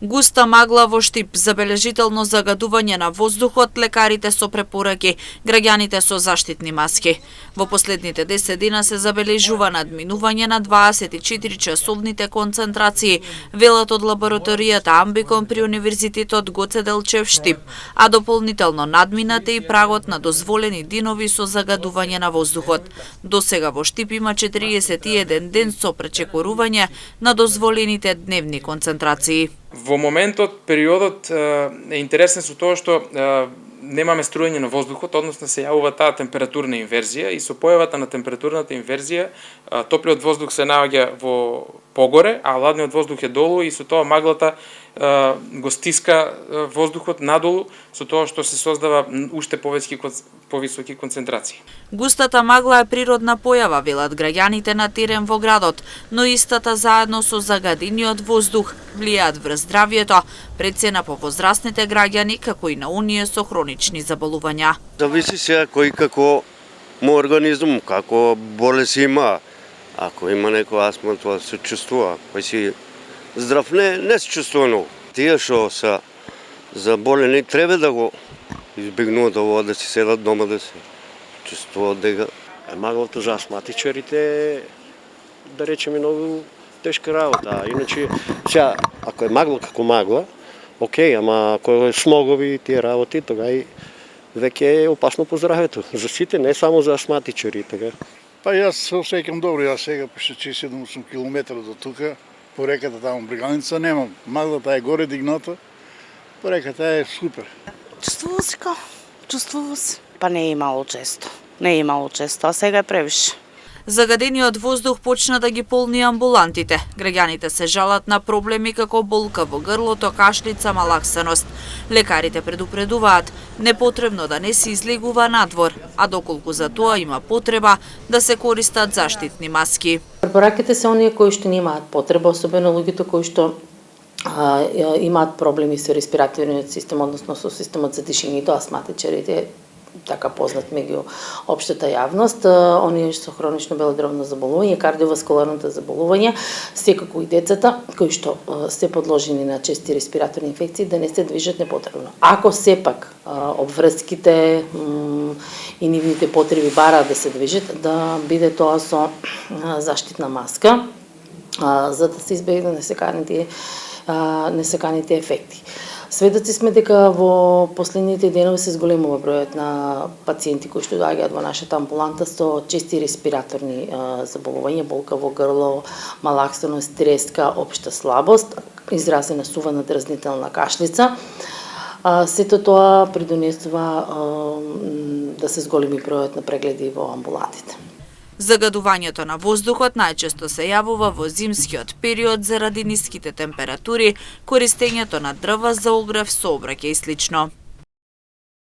Густа магла во Штип, забележително загадување на воздухот, лекарите со препораки, граѓаните со заштитни маски. Во последните 10 дена се забележува надминување на 24 часовните концентрации, велат од лабораторијата Амбикон при Универзитетот Гоце Делчев Штип, а дополнително надминате и прагот на дозволени динови со загадување на воздухот. Досега во Штип има 41 ден со пречекорување на дозволените дневни концентрации. Во моментот, периодот е интересен со тоа што немаме струјање на воздухот, односно се јавува таа температурна инверзија и со појавата на температурната инверзија топлиот воздух се наоѓа во погоре, а ладниот воздух е долу и со тоа маглата го стиска воздухот надолу, со тоа што се создава уште повисоки концентрации. Густата магла е природна појава, велат граѓаните на терен во градот, но истата заедно со загадениот воздух влијаат врз здравјето, прецена по возрастните граѓани, како и на оние со хронични заболувања. Зависи сега кој како му организм, како болест има. Ако има некоја астма, тоа се чувствува. Кој си здрав не се чувствува многу. Тие што се заболени треба да го избегнуваат ово, да си седат дома, да се чувствуваат дека. Маглото за астматичарите, да речеме, многу тешка работа. Иначе, сега, ако е магла како магла, окей, ама ако е смогови и тие работи, тога и веќе е опасно по здравјето. За сите, не само за астматичари. Така. Па јас се осеќам добро, јас сега пише 7-8 км до тука, по реката таму Бриганица немам. Маглата е горе дигната, по реката е супер. Чувствува се. Па не е имало често, а сега е превише. Загадениот воздух почна да ги полни амбулантите. Граѓаните се жалат на проблеми како болка во грлото, кашлица, малаксаност. Лекарите предупредуваат, непотребно да не се излегува надвор, а доколку за тоа има потреба да се користат заштитни маски. Препораките се оние кои што немаат потреба, особено луѓето кои што имаат проблеми со респираторниот систем, односно со системот за дишење, тоа астматичарите, така познат меѓу општата јавност, оние со хронично белодробно заболување, кардиоваскуларните заболувања, секако и децата кои што се подложени на чести респираторни инфекции, да не се движат непотребно. Ако сепак обврските и нивните потреби бараат да се движат, да биде тоа со заштитна маска, за да се избегнат несаканите ефекти. Сведоци сме дека во последните денови се зголемува бројот на пациенти кои што доаѓаат во нашата амбуланта со чести респираторни заболувања, болка во грло, малаксаност, треска, општа слабост, изразена сувана дразнителна кашлица. Сето тоа придонесува да се зголеми бројот на прегледи во амбулантите. Загадувањето на воздухот најчесто се јавува во зимскиот период заради ниските температури, користењето на дрва за огрев, сообраќај и слично.